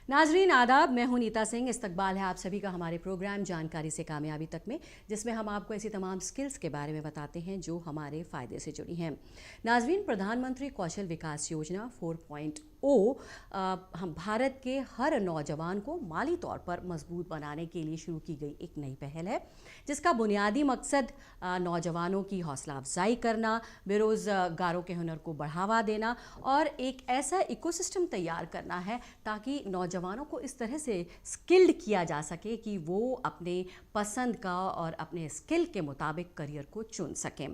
नाजरीन आदाब, मैं हूं नीता सिंह। इस्तकबाल है आप सभी का हमारे प्रोग्राम जानकारी से कामयाबी तक में, जिसमें हम आपको ऐसी तमाम स्किल्स के बारे में बताते हैं जो हमारे फ़ायदे से जुड़ी हैं। नाजरीन, प्रधानमंत्री कौशल विकास योजना 4.0 हम भारत के हर नौजवान को माली तौर पर मजबूत बनाने के लिए शुरू की गई एक नई पहल है, जिसका बुनियादी मकसद नौजवानों की हौसला अफजाई करना, बेरोज़गारों के हुनर को बढ़ावा देना और एक ऐसा इकोसिस्टम तैयार करना है ताकि नौजवानों को इस तरह से स्किल्ड किया जा सके कि वो अपने पसंद का और अपने स्किल के मुताबिक करियर को चुन सकें।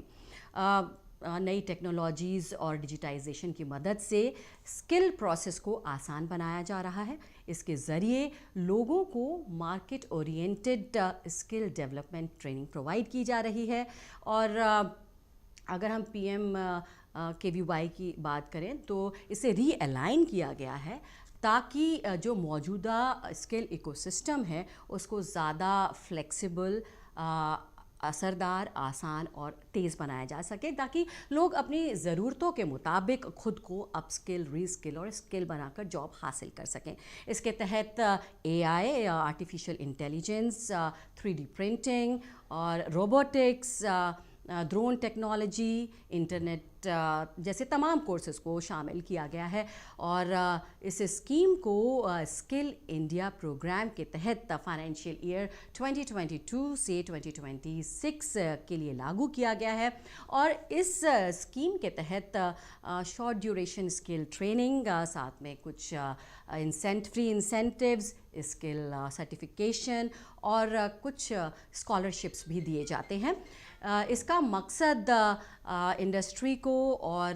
नई टेक्नोलॉजीज़ और डिजिटाइजेशन की मदद से स्किल प्रोसेस को आसान बनाया जा रहा है। इसके ज़रिए लोगों को market oriented skill development training provide की जा रही है। और अगर हम PMKVY की बात करें तो इसे रीअलाइन किया गया है ताकि जो मौजूदा स्किल इकोसिस्टम है उसको ज़्यादा फ्लेक्सिबल, असरदार, आसान और तेज़ बनाया जा सके, ताकि लोग अपनी ज़रूरतों के मुताबिक खुद को अपस्किल, रीस्किल और स्किल बनाकर जॉब हासिल कर सकें। इसके तहत AI, artificial intelligence, 3D printing और रोबोटिक्स, ड्रोन टेक्नोलॉजी, इंटरनेट जैसे तमाम कोर्सेज़ को शामिल किया गया है। और इस स्कीम को स्किल इंडिया प्रोग्राम के तहत फाइनेंशियल ईयर 2022 से 2026 के लिए लागू किया गया है। और इस स्कीम के तहत शॉर्ट ड्यूरेशन स्किल ट्रेनिंग, साथ में कुछ फ्री इंसेंटिव्स, स्किल सर्टिफिकेशन और कुछ स्कॉलरशिप्स भी दिए जाते हैं। इसका मकसद इंडस्ट्री को और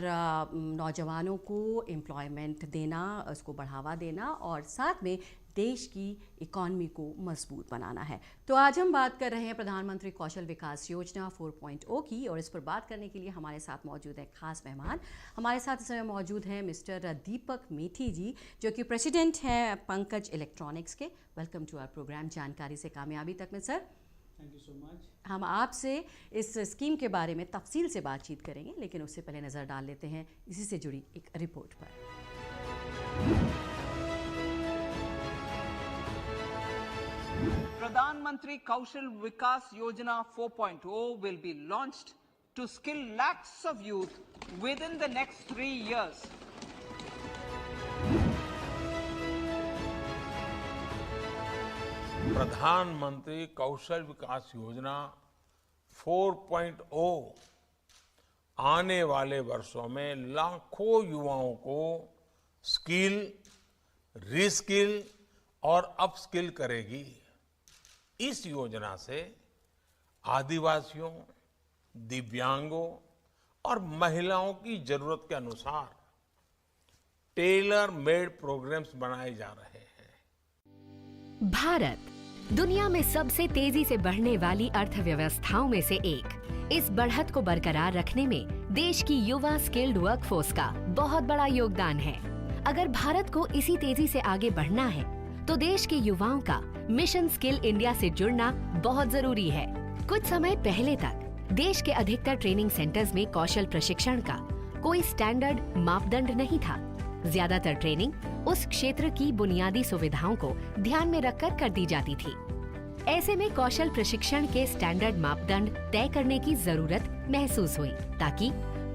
नौजवानों को एम्प्लॉयमेंट देना, उसको बढ़ावा देना और साथ में देश की इकॉनमी को मजबूत बनाना है। तो आज हम बात कर रहे हैं प्रधानमंत्री कौशल विकास योजना 4.0 की, और इस पर बात करने के लिए हमारे साथ मौजूद है खास मेहमान। हमारे साथ इस समय मौजूद हैं मिस्टर दीपक मेठी जी, जो कि प्रेसिडेंट हैं पंकज इलेक्ट्रॉनिक्स के। वेलकम टू आवर प्रोग्राम जानकारी से कामयाबी तक में sir. Thank you so much. हम आपसे इस स्कीम के बारे में तफसील से बातचीत करेंगे, लेकिन उससे पहले नज़र डाल लेते हैं इसी से जुड़ी एक रिपोर्ट पर। प्रधानमंत्री कौशल विकास योजना 4.0 will be launched to skill lakhs of youth within the next 3 years. प्रधानमंत्री कौशल विकास योजना 4.0 आने वाले वर्षों में लाखों युवाओं को स्किल, रीस्किल और अपस्किल करेगी। इस योजना से आदिवासियों, दिव्यांगों और महिलाओं की जरूरत के अनुसार टेलर मेड प्रोग्राम्स बनाए जा रहे हैं। भारत दुनिया में सबसे तेजी से बढ़ने वाली अर्थव्यवस्थाओं में से एक। इस बढ़त को बरकरार रखने में देश की युवा स्किल्ड वर्कफोर्स का बहुत बड़ा योगदान है। अगर भारत को इसी तेजी से आगे बढ़ना है तो देश के युवाओं का मिशन स्किल इंडिया से जुड़ना बहुत जरूरी है। कुछ समय पहले तक देश के अधिकतर ट्रेनिंग सेंटर्स में कौशल प्रशिक्षण का कोई स्टैंडर्ड मापदंड नहीं था। ज्यादातर ट्रेनिंग उस क्षेत्र की बुनियादी सुविधाओं को ध्यान में रखकर कर दी जाती थी। ऐसे में कौशल प्रशिक्षण के स्टैंडर्ड मापदंड तय करने की जरूरत महसूस हुई, ताकि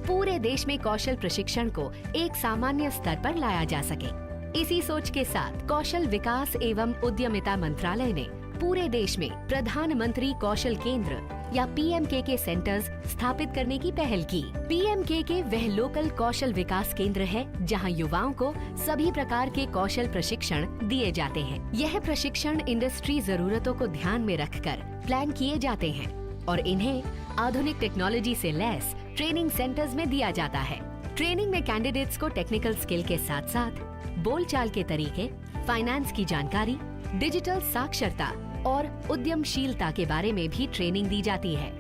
पूरे देश में कौशल प्रशिक्षण को एक सामान्य स्तर पर लाया जा सके। इसी सोच के साथ कौशल विकास एवं उद्यमिता मंत्रालय ने पूरे देश में प्रधानमंत्री कौशल केंद्र या PMKK सेंटर्स स्थापित करने की पहल की। PMKK वह लोकल कौशल विकास केंद्र है जहां युवाओं को सभी प्रकार के कौशल प्रशिक्षण दिए जाते हैं। यह प्रशिक्षण इंडस्ट्री जरूरतों को ध्यान में रखकर प्लान किए जाते हैं और इन्हें आधुनिक टेक्नोलॉजी से लैस ट्रेनिंग सेंटर्स में दिया जाता है। ट्रेनिंग में कैंडिडेट्स को टेक्निकल स्किल के साथ साथ बोलचाल के तरीके, फाइनेंस की जानकारी, डिजिटल साक्षरता और उद्यमशीलता के बारे में भी ट्रेनिंग दी जाती है।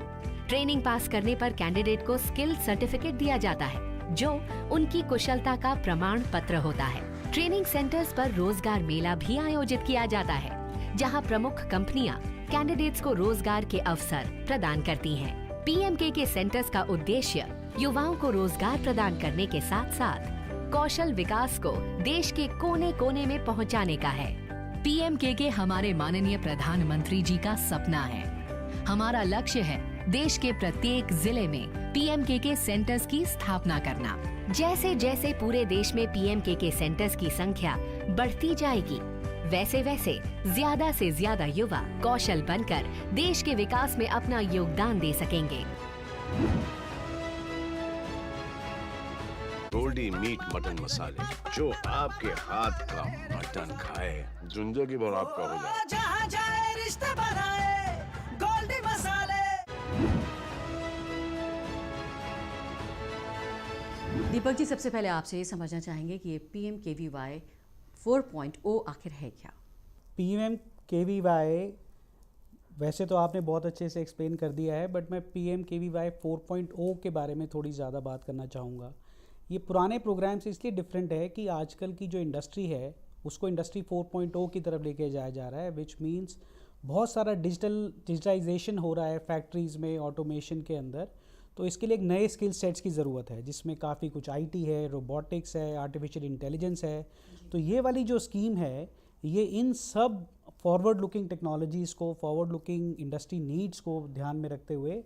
ट्रेनिंग पास करने पर कैंडिडेट को स्किल सर्टिफिकेट दिया जाता है, जो उनकी कुशलता का प्रमाण पत्र होता है। ट्रेनिंग सेंटर्स पर रोजगार मेला भी आयोजित किया जाता है, जहां प्रमुख कंपनियां कैंडिडेट्स को रोजगार के अवसर प्रदान करती हैं। PMKK सेंटर्स का उद्देश्य युवाओं को रोजगार प्रदान करने के साथ साथ कौशल विकास को देश के कोने कोने में पहुंचाने का है। PMKK हमारे माननीय प्रधानमंत्री जी का सपना है। हमारा लक्ष्य है देश के प्रत्येक जिले में PMKK सेंटर्स की स्थापना करना। जैसे जैसे पूरे देश में PMKK सेंटर्स की संख्या बढ़ती जाएगी, वैसे वैसे ज्यादा से ज्यादा युवा कौशल बनकर देश के विकास में अपना योगदान दे सकेंगे। गोल्डी मीट मटन मसाले, जो आपके हाथ का मटन खाए जिंदगी भर आपका हो जाए। जहाँ जाए रिश्ते बनाए गोल्डी मसाले। दीपक जी, सबसे पहले आपसे ये समझना चाहेंगे कि ये PMKVY 4.0 आखिर है क्या? PMKVY वैसे तो आपने बहुत अच्छे से एक्सप्लेन कर दिया है, बट मैं PMKVY 4.0 के बारे में थोड़ी ज़्यादा बात करना चाहूँगा। ये पुराने प्रोग्राम से इसलिए डिफरेंट है कि आजकल की जो इंडस्ट्री है उसको इंडस्ट्री 4.0 की तरफ लेके जाया जा रहा है, विच मीन्स बहुत सारा डिजिटाइजेशन हो रहा है फैक्ट्रीज़ में, ऑटोमेशन के अंदर। तो इसके लिए एक नए स्किल सेट्स की ज़रूरत है, जिसमें काफ़ी कुछ IT है, रोबोटिक्स है, आर्टिफिशियल इंटेलिजेंस है। तो ये वाली जो स्कीम है, ये इन सब फॉरवर्ड लुकिंग टेक्नोलॉजीज़ को, फॉरवर्ड लुकिंग इंडस्ट्री नीड्स को ध्यान में रखते हुए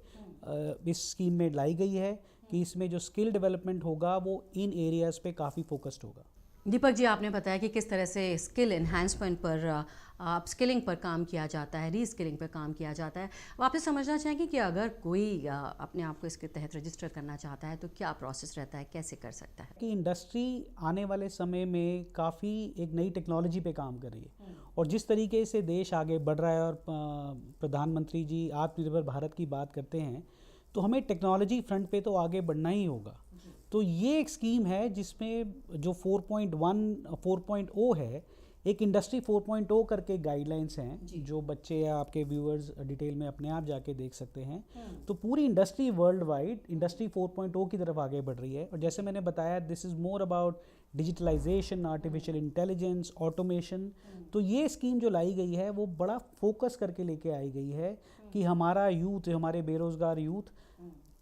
इस स्कीम में लाई गई है कि इसमें जो स्किल डेवलपमेंट होगा वो इन एरियाज़ पे काफ़ी फोकस्ड होगा। दीपक जी, आपने बताया कि किस तरह से स्किल एनहांसमेंट पर, अपस्किलिंग पर काम किया जाता है, रीस्किलिंग पर काम किया जाता है। अब आपसे समझना चाहेंगे कि अगर कोई अपने आप को इसके तहत रजिस्टर करना चाहता है तो क्या प्रोसेस रहता है, कैसे कर सकता है? कि इंडस्ट्री आने वाले समय में काफ़ी एक नई टेक्नोलॉजी पे काम कर रही है, और जिस तरीके से देश आगे बढ़ रहा है और प्रधानमंत्री जी आत्मनिर्भर भारत की बात करते हैं, तो हमें टेक्नोलॉजी फ्रंट पे तो आगे बढ़ना ही होगा। तो ये एक स्कीम है जिसमें जो 4.0 है, एक इंडस्ट्री 4.0 करके गाइडलाइंस हैं जो बच्चे या आपके व्यूअर्स डिटेल में अपने आप जाके देख सकते हैं। तो पूरी इंडस्ट्री वर्ल्ड वाइड इंडस्ट्री 4.0 की तरफ आगे बढ़ रही है, और जैसे मैंने बताया, this is more about digitalisation, artificial intelligence, automation. तो ये स्कीम जो लाई गई है वो बड़ा फोकस करके लेके आई गई है कि हमारा यूथ, हमारे बेरोज़गार यूथ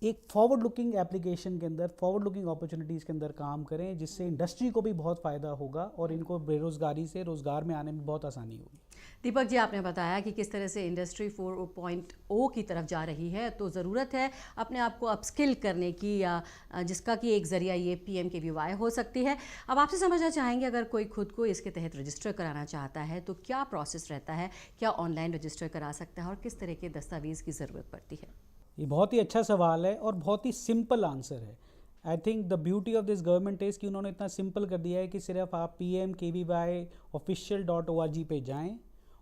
एक फॉरवर्ड लुकिंग एप्लीकेशन के अंदर, फॉरवर्ड लुकिंग अपॉर्चुनिटीज़ के अंदर काम करें, जिससे इंडस्ट्री को भी बहुत फ़ायदा होगा और इनको बेरोज़गारी से रोज़गार में आने में बहुत आसानी होगी। दीपक जी, आपने बताया कि किस तरह से इंडस्ट्री 4.0 की तरफ जा रही है, तो ज़रूरत है अपने आप को अपस्किल करने की, या जिसका कि एक ज़रिया ये PMKVY हो सकती है। अब आपसे समझना चाहेंगे, अगर कोई खुद को इसके तहत रजिस्टर कराना चाहता है तो क्या प्रोसेस रहता है, क्या ऑनलाइन रजिस्टर करा सकता है और किस तरह के दस्तावेज़ की ज़रूरत पड़ती है? ये बहुत ही अच्छा सवाल है और बहुत ही सिंपल आंसर है। I think the beauty of this government is कि उन्होंने इतना सिंपल कर दिया है कि सिर्फ आप PMKVY.official.org पे जाएं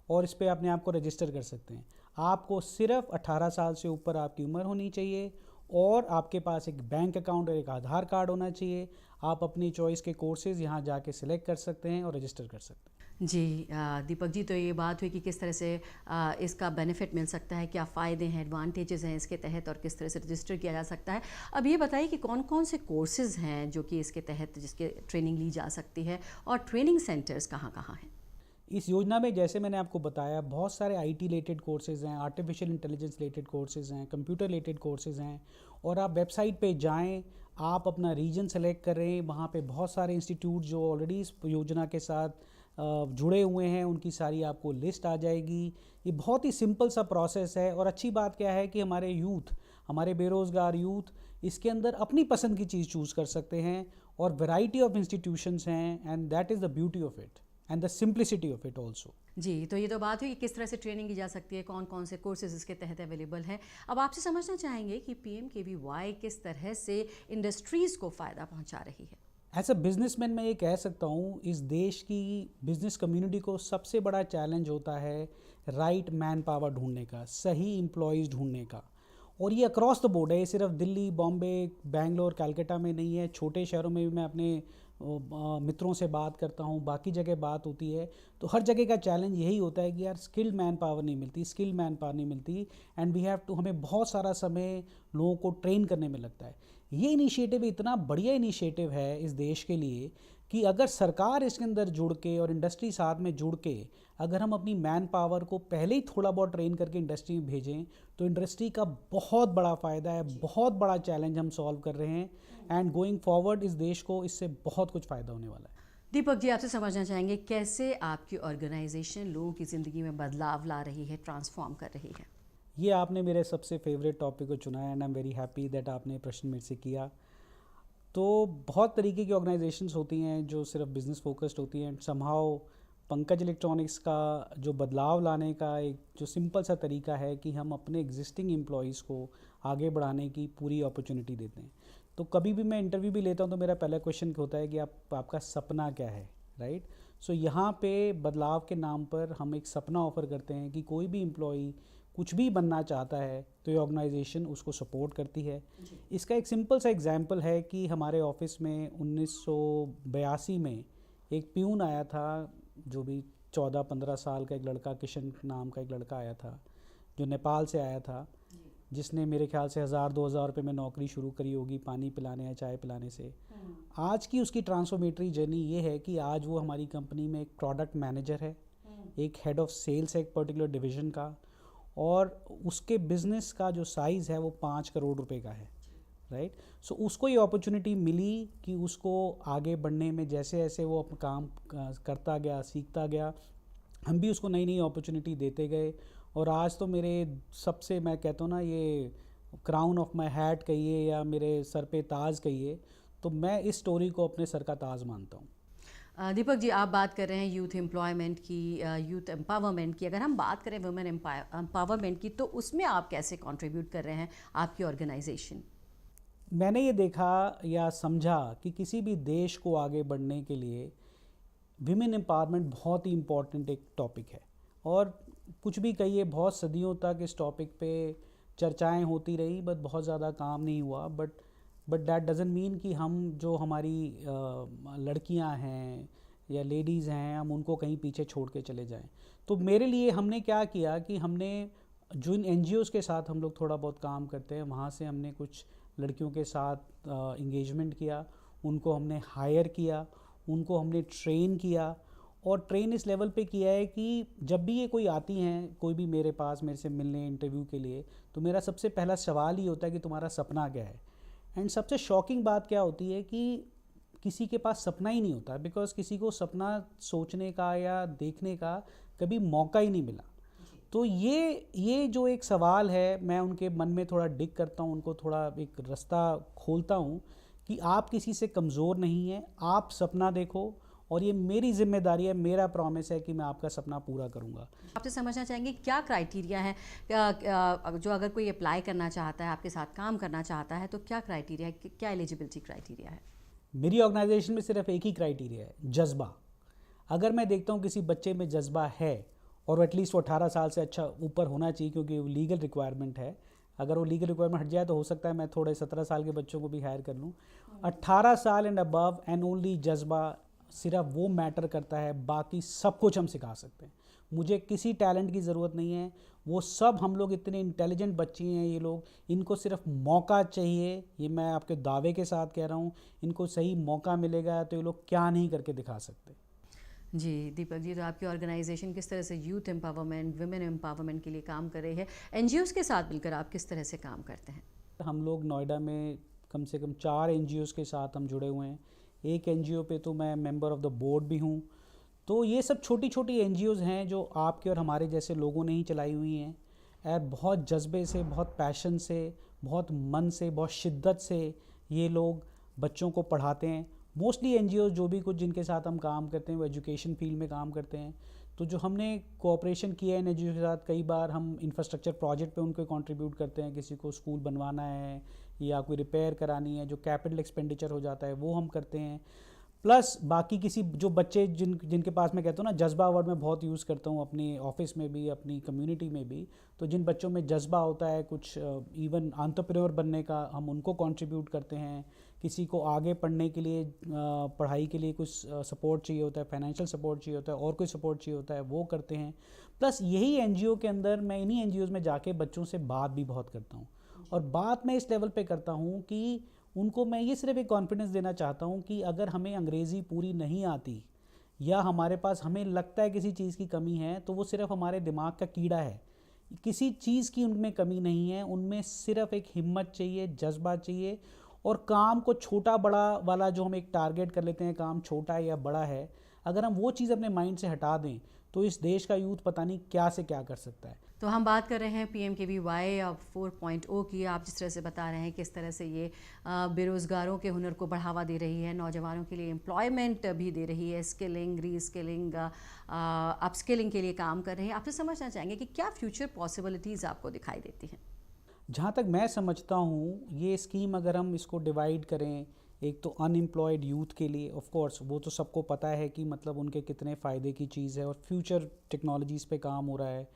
और इस पर अपने आप को रजिस्टर कर सकते हैं। आपको सिर्फ 18 साल से ऊपर आपकी उम्र होनी चाहिए और आपके पास एक बैंक अकाउंट और एक आधार कार्ड होना चाहिए। आप अपनी चॉइस के कोर्सेज़ यहाँ जाके सिलेक्ट कर सकते हैं और रजिस्टर कर सकते हैं। जी दीपक जी, तो ये बात हुई कि किस तरह से इसका बेनिफिट मिल सकता है, क्या फ़ायदे हैं, एडवांटेजेस हैं इसके तहत, और किस तरह से रजिस्टर किया जा सकता है। अब ये बताइए कि कौन कौन से कोर्सेज़ हैं जो कि इसके तहत, जिसके ट्रेनिंग ली जा सकती है, और ट्रेनिंग सेंटर्स कहाँ कहाँ हैं? इस योजना में जैसे मैंने आपको बताया, बहुत सारे IT रिलेटेड कोर्सेज़ हैं, आर्टिफिशियल इंटेलिजेंस रिलेटेड कोर्सेज़ हैं, कंप्यूटर रिलेटेड कोर्सेज़ हैं। और आप वेबसाइट पे जाएं, आप अपना रीजन सेलेक्ट करें, वहाँ पे बहुत सारे इंस्टीट्यूट जो ऑलरेडी इस योजना के साथ जुड़े हुए हैं, उनकी सारी आपको लिस्ट आ जाएगी। ये बहुत ही सिंपल सा प्रोसेस है, और अच्छी बात क्या है कि हमारे यूथ, हमारे बेरोज़गार यूथ इसके अंदर अपनी पसंद की चीज़ चूज़ कर सकते हैं, और वैरायटी ऑफ इंस्टीट्यूशंस हैं, and that is the beauty of it and the simplicity of it also. जी, तो ये तो बात हुई कि किस तरह से ट्रेनिंग की जा सकती है, कौन कौन से कोर्सेज इसके तहत अवेलेबल हैं। अब आपसे समझना चाहेंगे कि PMKVY किस तरह से इंडस्ट्रीज़ को फ़ायदा पहुंचा रही है। एज अ बिजनेसमैन मैं ये कह सकता हूँ, इस देश की बिजनेस कम्युनिटी को सबसे बड़ा चैलेंज होता है राइट मैन पावर ढूंढने का, सही एम्प्लॉयज़ ढूंढने का। और ये अक्रॉस द बोर्ड है, ये सिर्फ दिल्ली, बॉम्बे, बैंगलोर, कलकत्ता में नहीं है, छोटे शहरों में भी मैं अपने मित्रों से बात करता हूँ, बाकी जगह बात होती है, तो हर जगह का चैलेंज यही होता है कि यार स्किल्ड मैन पावर नहीं मिलती, स्किल्ड मैन पावर नहीं मिलती, एंड वी हैव टू, हमें बहुत सारा समय लोगों को ट्रेन करने में लगता है। ये इनिशिएटिव इतना बढ़िया इनिशिएटिव है इस देश के लिए कि अगर सरकार इसके अंदर जुड़ के और इंडस्ट्री साथ में जुड़ के अगर हम अपनी मैन पावर को पहले ही थोड़ा बहुत ट्रेन करके इंडस्ट्री में भेजें तो इंडस्ट्री का बहुत बड़ा फ़ायदा है, बहुत बड़ा चैलेंज हम सॉल्व कर रहे हैं, एंड गोइंग फॉरवर्ड इस देश को इससे बहुत कुछ फ़ायदा होने वाला है। दीपक जी, आपसे समझना चाहेंगे कैसे आपकी ऑर्गेनाइजेशन लोगों की ज़िंदगी में बदलाव ला रही है, ट्रांसफॉर्म कर रही है। ये आपने मेरे सबसे फेवरेट टॉपिक को चुना है, and I am very happy that आपने प्रश्न मेरे से किया। तो बहुत तरीके की ऑर्गेनाइजेशंस होती हैं जो सिर्फ बिजनेस फोकस्ड होती हैं, समहाउ पंकज इलेक्ट्रॉनिक्स का जो बदलाव लाने का एक जो सिंपल सा तरीका है कि हम अपने एग्जिस्टिंग एम्प्लॉयज़ को आगे बढ़ाने की पूरी अपॉर्चुनिटी देते हैं। तो कभी भी मैं इंटरव्यू भी लेता हूं तो मेरा पहला क्वेश्चन होता है कि आपका सपना क्या है, राइट। सो यहाँ पे बदलाव के नाम पर हम एक सपना ऑफ़र करते हैं कि कोई भी एम्प्लॉई कुछ भी बनना चाहता है तो ये ऑर्गेनाइजेशन उसको सपोर्ट करती है। इसका एक सिंपल सा एग्जांपल है कि हमारे ऑफिस में 1982 में एक प्यून आया था, जो भी 14-15 साल का एक लड़का, किशन नाम का एक लड़का आया था जो नेपाल से आया था, जिसने मेरे ख्याल से 1000-2000 रुपये में नौकरी शुरू करी होगी पानी पिलाने या चाय पिलाने से। आज की उसकी ट्रांसफॉर्मेटरी जर्नी ये है कि आज वो हमारी कंपनी में एक प्रोडक्ट मैनेजर है, एक हेड ऑफ सेल्स है एक पर्टिकुलर डिवीज़न का, और उसके बिज़नेस का जो साइज़ है वो 5 करोड़ रुपए का है, राइट। सो उसको ये अपॉर्चुनिटी मिली कि उसको आगे बढ़ने में जैसे जैसे वो अपना काम करता गया, सीखता गया, हम भी उसको नई नई अपॉर्चुनिटी देते गए, और आज तो मेरे सबसे, मैं कहता हूँ ना, ये क्राउन ऑफ माई हैट कहिए या मेरे सर पे ताज कहिए, तो मैं इस स्टोरी को अपने सर का ताज मानता हूँ। दीपक जी, आप बात कर रहे हैं यूथ एम्प्लॉयमेंट की, यूथ एम्पावरमेंट की। अगर हम बात करें वुमेन एम्पावरमेंट की, तो उसमें आप कैसे कंट्रीब्यूट कर रहे हैं, आपकी ऑर्गेनाइजेशन? मैंने ये देखा या समझा कि किसी भी देश को आगे बढ़ने के लिए विमेन एम्पावरमेंट बहुत ही इम्पॉर्टेंट एक टॉपिक है, और कुछ भी कहिए बहुत सदियों तक इस टॉपिक पे चर्चाएं होती रही, बट बहुत ज़्यादा काम नहीं हुआ। बट दैट डजंट मीन कि हम जो हमारी लड़कियां हैं या लेडीज़ हैं हम उनको कहीं पीछे छोड़ के चले जाएं। तो मेरे लिए हमने क्या किया कि हमने जो इन NGOs के साथ हम लोग थोड़ा बहुत काम करते हैं, वहाँ से हमने कुछ लड़कियों के साथ इंगेजमेंट किया, उनको हमने हायर किया, उनको हमने ट्रेन किया, और ट्रेन इस लेवल पे किया है कि जब भी ये कोई आती हैं, कोई भी मेरे पास मेरे से मिलने इंटरव्यू के लिए, तो मेरा सबसे पहला सवाल ही होता है कि तुम्हारा सपना क्या है। एंड सबसे शॉकिंग बात क्या होती है कि किसी के पास सपना ही नहीं होता, बिकॉज किसी को सपना सोचने का या देखने का कभी मौका ही नहीं मिला। तो ये जो एक सवाल है, मैं उनके मन में थोड़ा डिग करता हूँ, उनको थोड़ा एक रास्ता खोलता हूँ कि आप किसी से कमज़ोर नहीं हैं, आप सपना देखो, और ये मेरी जिम्मेदारी है, मेरा प्रॉमिस है कि मैं आपका सपना पूरा करूंगा। आपसे समझना चाहेंगे क्या क्राइटेरिया है, जो अगर कोई अप्लाई करना चाहता है, आपके साथ काम करना चाहता है, तो क्या क्राइटेरिया है, क्या एलिजिबिलिटी क्राइटेरिया है? मेरी ऑर्गेनाइजेशन में सिर्फ एक ही क्राइटेरिया है, जज्बा। अगर मैं देखता हूँ किसी बच्चे में जज्बा है, और एटलीस्ट वो 18 साल से अच्छा ऊपर होना चाहिए, क्योंकि वो लीगल रिक्वायरमेंट है, अगर वो लीगल रिक्वायरमेंट हट जाए तो हो सकता है मैं थोड़े 17 साल के बच्चों को भी हायर कर लूँ। 18 साल एंड अबव एंड ओनली जज्बा, सिर्फ वो मैटर करता है, बाकी सब कुछ हम सिखा सकते हैं। मुझे किसी टैलेंट की ज़रूरत नहीं है, वो सब हम लोग इतने इंटेलिजेंट बच्चे हैं, ये लोग, इनको सिर्फ मौका चाहिए। ये मैं आपके दावे के साथ कह रहा हूँ, इनको सही मौका मिलेगा तो ये लोग क्या नहीं करके दिखा सकते। जी दीपक जी, तो आपकी ऑर्गेनाइजेशन किस तरह से यूथ एम्पावरमेंट, वुमेन एम्पावरमेंट के लिए काम कर रही है? NGOs के साथ मिलकर आप किस तरह से काम करते हैं? हम लोग नोएडा में कम से कम 4 NGOs के साथ हम जुड़े हुए हैं। एक NGO पे तो मैं मेंबर ऑफ द बोर्ड भी हूँ। तो ये सब छोटी छोटी NGOs हैं जो आपके और हमारे जैसे लोगों ने ही चलाई हुई हैं, और बहुत जज्बे से, बहुत पैशन से, बहुत मन से, बहुत शिद्दत से ये लोग बच्चों को पढ़ाते हैं। मोस्टली NGOs जो भी कुछ जिनके साथ हम काम करते हैं वो एजुकेशन फील्ड में काम करते हैं। तो जो हमने कोऑपरेशन किया है इन NGOs के साथ, कई बार हम इंफ्रास्ट्रक्चर प्रोजेक्ट पे उनको कंट्रीब्यूट करते हैं, किसी को स्कूल बनवाना है या कोई रिपेयर करानी है, जो कैपिटल एक्सपेंडिचर हो जाता है वो हम करते हैं। प्लस बाकी किसी जो बच्चे जिनके पास, मैं कहता हूँ ना, जज्बा वर्ड मैं बहुत यूज़ करता हूँ अपने ऑफिस में भी, अपनी कम्युनिटी में भी, तो जिन बच्चों में जज्बा होता है कुछ इवन एंटरप्रेन्योर बनने का, हम उनको कंट्रीब्यूट करते हैं। किसी को आगे पढ़ने के लिए, पढ़ाई के लिए कुछ सपोर्ट चाहिए होता है, फाइनेंशियल सपोर्ट चाहिए होता है, और कोई सपोर्ट चाहिए होता है, वो करते हैं। प्लस यही एनजीओ के अंदर मैं इन्हीं एनजीओज़ में जाके बच्चों से बात भी बहुत करता हूँ, और बात मैं इस लेवल पे करता हूँ कि उनको मैं ये सिर्फ एक कॉन्फिडेंस देना चाहता हूँ कि अगर हमें अंग्रेज़ी पूरी नहीं आती, या हमारे पास, हमें लगता है किसी चीज़ की कमी है, तो वो सिर्फ हमारे दिमाग का कीड़ा है। किसी चीज़ की उनमें कमी नहीं है, उनमें सिर्फ एक हिम्मत चाहिए, जज्बा चाहिए, और काम को छोटा बड़ा वाला जो हम एक टारगेट कर लेते हैं, काम छोटा या बड़ा है, अगर हम वो चीज़ अपने माइंड से हटा दें तो इस देश का यूथ पता नहीं क्या से क्या कर सकता है। तो हम बात कर रहे हैं PMKVY 4.0 की। आप जिस तरह से बता रहे हैं किस तरह से ये बेरोज़गारों के हुनर को बढ़ावा दे रही है, नौजवानों के लिए एम्प्लॉयमेंट भी दे रही है, स्किलिंग, रीस्किलिंग, अपस्किलिंग के लिए काम कर रही है। आपसे समझना चाहेंगे कि क्या फ्यूचर पॉसिबिलिटीज़ आपको दिखाई देती हैं? जहाँ तक मैं समझता हूँ, ये स्कीम अगर हम इसको डिवाइड करें, एक तो अनएम्प्लॉयड यूथ के लिए, ऑफ कोर्स वो तो सबको पता है कि मतलब उनके कितने फ़ायदे की चीज़ है, और फ्यूचर टेक्नोलॉजीज़ पे काम हो रहा है,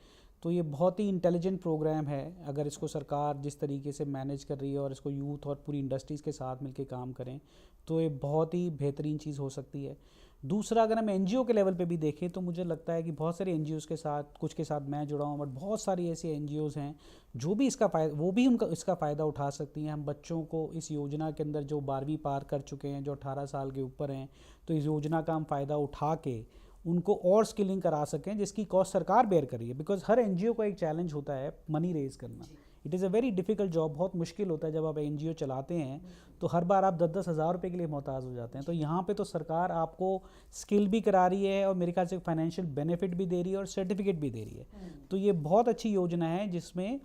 तो ये बहुत ही इंटेलिजेंट प्रोग्राम है। अगर इसको सरकार जिस तरीके से मैनेज कर रही है, और इसको यूथ और पूरी इंडस्ट्रीज़ के साथ मिलकर काम करें, तो ये बहुत ही बेहतरीन चीज़ हो सकती है। दूसरा, अगर हम एनजीओ के लेवल पे भी देखें, तो मुझे लगता है कि बहुत सारे एनजीओज़ के साथ, कुछ के साथ मैं जुड़ा हूँ, बट बहुत सारी ऐसी एनजीओज़ हैं जो भी इसका फ़ायदा उठा सकती हैं। हम बच्चों को इस योजना के अंदर, जो 12वीं पार कर चुके हैं, जो 18 साल के ऊपर हैं, तो इस योजना का हम फ़ायदा उठा के उनको और स्किलिंग करा सकें, जिसकी कॉस्ट सरकार बेयर कर रही है। बिकॉज हर एनजीओ का एक चैलेंज होता है मनी रेज करना। It is a very difficult job, बहुत मुश्किल होता है। जब आप एनजीओ चलाते हैं तो हर बार आप 10-10 हज़ार रुपये के लिए मोहताज हो जाते हैं। तो यहाँ पे तो सरकार आपको स्किल भी करा रही है, और मेरे ख्याल से फाइनेंशियल बेनिफिट भी दे रही है, और सर्टिफिकेट भी दे रही है। तो ये बहुत अच्छी योजना है जिसमें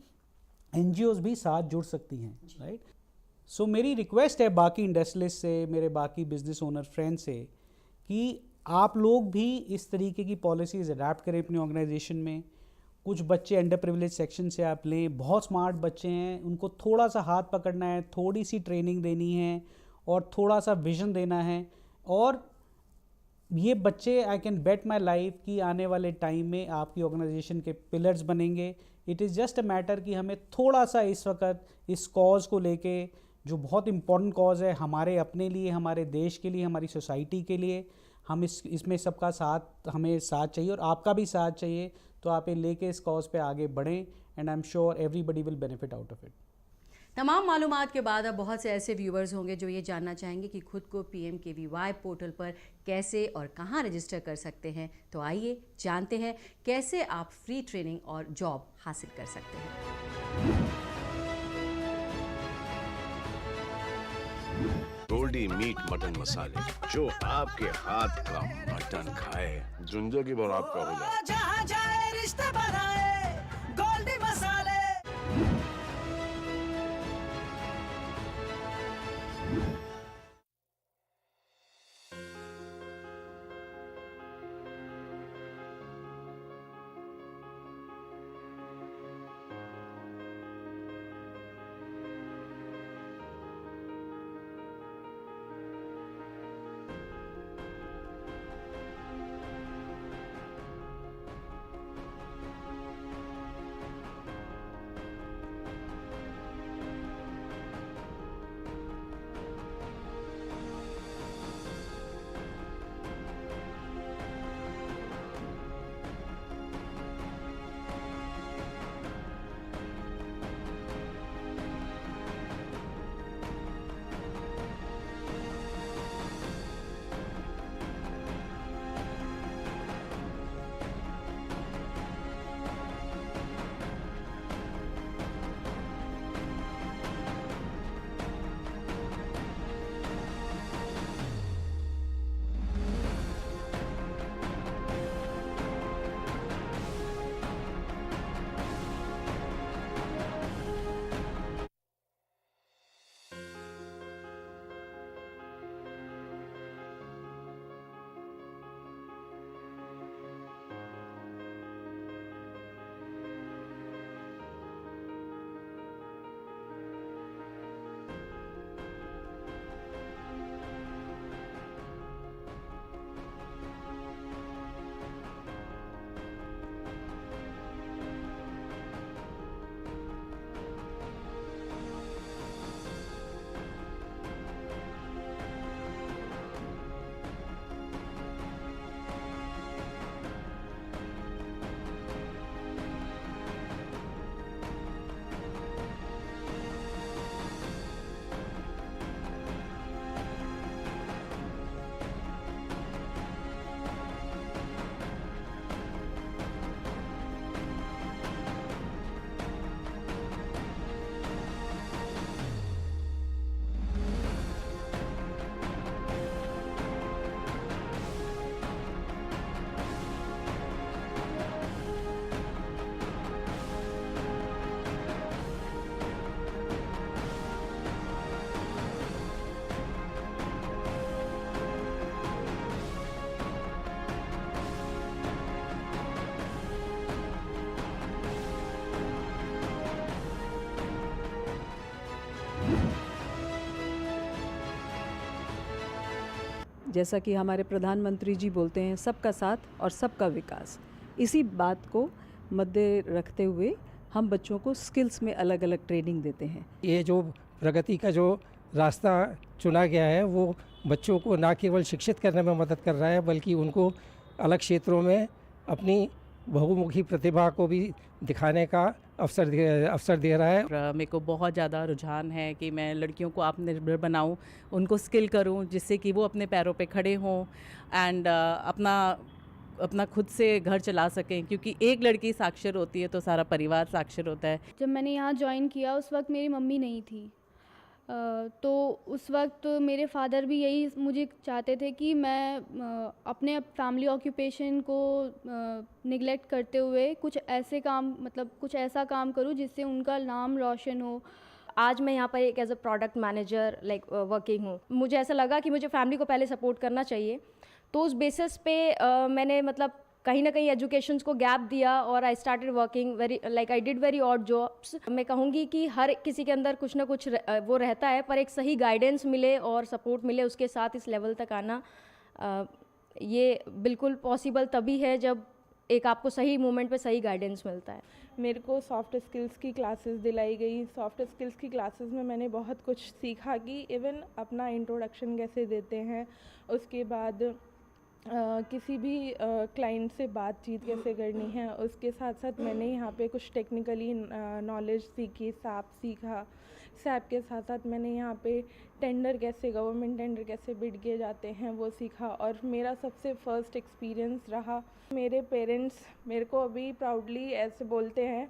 एनजीओज़ भी साथ जुड़ सकती हैं, राइट। सो मेरी रिक्वेस्ट है बाकी इंडस्ट्रियलिस्ट से, मेरे बाकी बिजनेस ओनर फ्रेंड से, कि आप लोग भी इस तरीके की पॉलिसीज़ अडैप्ट करें अपने ऑर्गेनाइजेशन में। कुछ बच्चे अंडर प्रिविलेज सेक्शन से आप लें, बहुत स्मार्ट बच्चे हैं, उनको थोड़ा सा हाथ पकड़ना है, थोड़ी सी ट्रेनिंग देनी है, और थोड़ा सा विजन देना है। और ये बच्चे, I can bet my life, कि आने वाले टाइम में आपकी ऑर्गेनाइजेशन के पिलर्स बनेंगे। It is just a matter कि हमें थोड़ा सा इस वक्त इस कॉज को लेके, जो बहुत इंपॉर्टेंट कॉज है हमारे अपने लिए, हमारे देश के लिए, हमारी सोसाइटी के लिए, हम इसमें सबका साथ, हमें साथ चाहिए, और आपका भी साथ चाहिए। तो आप ये लेके इस कॉज पे आगे बढ़ें, and I am sure everybody will benefit out of it. तमाम मालूमात के बाद अब बहुत से ऐसे व्यूवर्स होंगे जो ये जानना चाहेंगे कि खुद को PMKVY पोर्टल पर कैसे और कहाँ रजिस्टर कर सकते हैं। तो आइए जानते हैं कैसे आप फ्री ट्रेनिंग और जॉब हासिल कर सकते हैं। गोल्डी मीट मटन मसाले, जो आपके हाथ का मटन खाए, जिंदगी भर आपका हो जाए। जहाँ जाए रिश्ते बनाए गोल्डी मसाले। जैसा कि हमारे प्रधानमंत्री जी बोलते हैं, सबका साथ और सबका विकास। इसी बात को मद्दे रखते हुए हम बच्चों को स्किल्स में अलग अलग ट्रेनिंग देते हैं। ये जो प्रगति का जो रास्ता चुना गया है वो बच्चों को न केवल शिक्षित करने में मदद कर रहा है, बल्कि उनको अलग क्षेत्रों में अपनी बहुमुखी प्रतिभा को भी दिखाने का अवसर दे रहा है। मेरे को बहुत ज़्यादा रुझान है कि मैं लड़कियों को आत्मनिर्भर बनाऊं, उनको स्किल करूं जिससे कि वो अपने पैरों पे खड़े हों एंड अपना खुद से घर चला सकें, क्योंकि एक लड़की साक्षर होती है तो सारा परिवार साक्षर होता है। जब मैंने यहाँ ज्वाइन किया उस वक्त मेरी मम्मी नहीं थी, तो उस वक्त मेरे फादर भी यही मुझे चाहते थे कि मैं अपने फैमिली ऑक्यूपेशन को निगलेक्ट करते हुए कुछ ऐसा काम करूं जिससे उनका नाम रोशन हो। आज मैं यहाँ पर एक as a product manager working हूँ। मुझे ऐसा लगा कि मुझे फैमिली को पहले सपोर्ट करना चाहिए, तो उस बेसिस पे मैंने कहीं ना कहीं एजुकेशन को गैप दिया और I started working I did very odd jobs. मैं कहूँगी कि हर किसी के अंदर कुछ ना कुछ वो रहता है, पर एक सही गाइडेंस मिले और सपोर्ट मिले, उसके साथ इस लेवल तक आना ये बिल्कुल पॉसिबल तभी है जब एक आपको सही मोमेंट पे सही गाइडेंस मिलता है। मेरे को सॉफ्ट स्किल्स की क्लासेस दिलाई गई। सॉफ्ट स्किल्स की क्लासेस में मैंने बहुत कुछ सीखा कि इवन अपना इंट्रोडक्शन कैसे देते हैं, उसके बाद किसी भी क्लाइंट से बातचीत कैसे करनी है। उसके साथ साथ मैंने यहाँ पे कुछ टेक्निकली नॉलेज सीखी, सैप सीखा। सैप के साथ साथ मैंने यहाँ पे गवर्नमेंट टेंडर कैसे बिड किए जाते हैं वो सीखा। और मेरा सबसे फर्स्ट एक्सपीरियंस रहा, मेरे पेरेंट्स मेरे को अभी प्राउडली ऐसे बोलते हैं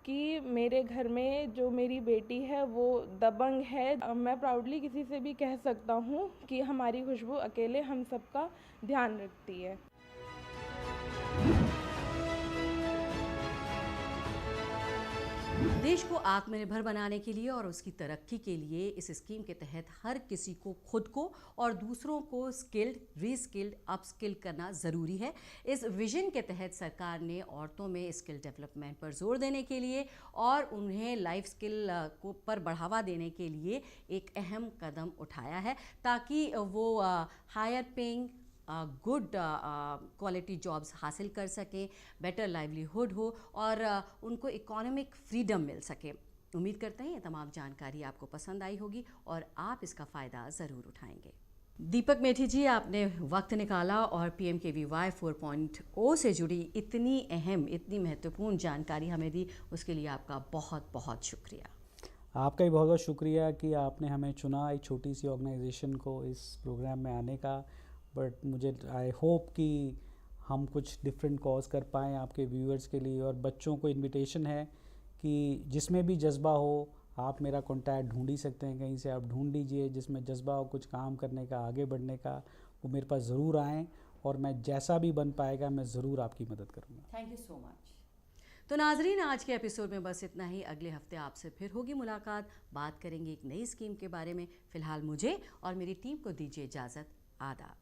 कि मेरे घर में जो मेरी बेटी है वो दबंग है। मैं प्राउडली किसी से भी कह सकता हूँ कि हमारी खुशबू अकेले हम सबका ध्यान रखती है। देश को आत्मनिर्भर बनाने के लिए और उसकी तरक्की के लिए इस स्कीम के तहत हर किसी को खुद को और दूसरों को स्किल्ड, रीस्किल्ड, अपस्किल्ड करना ज़रूरी है। इस विजन के तहत सरकार ने औरतों में स्किल डेवलपमेंट पर जोर देने के लिए और उन्हें लाइफ स्किल को पर बढ़ावा देने के लिए एक अहम कदम उठाया है, ताकि वो higher paying good quality jobs हासिल कर सकें, बेटर लाइवलीहुड हो और उनको इकोनॉमिक फ्रीडम मिल सके। उम्मीद करते हैं ये तमाम जानकारी आपको पसंद आई होगी और आप इसका फ़ायदा ज़रूर उठाएंगे। दीपक मेठी जी, आपने वक्त निकाला और PMKVY 4.0 से जुड़ी इतनी अहम, इतनी महत्वपूर्ण जानकारी हमें दी, उसके लिए आपका बहुत बहुत शुक्रिया। आपका भी बहुत बहुत शुक्रिया कि आपने हमें चुना एक छोटी सी ऑर्गेनाइजेशन को इस प्रोग्राम में आने का। बट मुझे आई होप कि हम कुछ डिफरेंट कॉज कर पाएँ आपके व्यूअर्स के लिए। और बच्चों को इनविटेशन है कि जिसमें भी जज्बा हो आप मेरा कॉन्टैक्ट ढूंढ ही सकते हैं, कहीं से आप ढूंढ लीजिए। जिसमें जज्बा हो कुछ काम करने का, आगे बढ़ने का, वो मेरे पास ज़रूर आएँ और मैं जैसा भी बन पाएगा मैं ज़रूर आपकी मदद करूँगा। Thank you so much. तो नाजरीन, आज के एपिसोड में बस इतना ही। अगले हफ्ते आपसे फिर होगी मुलाकात, बात करेंगे एक नई स्कीम के बारे में। फ़िलहाल मुझे और मेरी टीम को दीजिए इजाज़त। आदाब।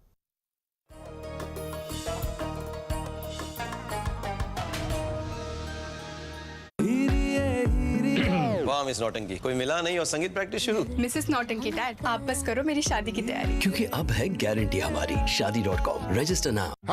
वाह मिस नौटंकी, कोई मिला नहीं और संगीत प्रैक्टिस शुरू। मिसेस नौटंकी डैड, आप बस करो मेरी शादी की तैयारी, क्योंकि अब है गारंटी हमारी। Shaadi.com, register now.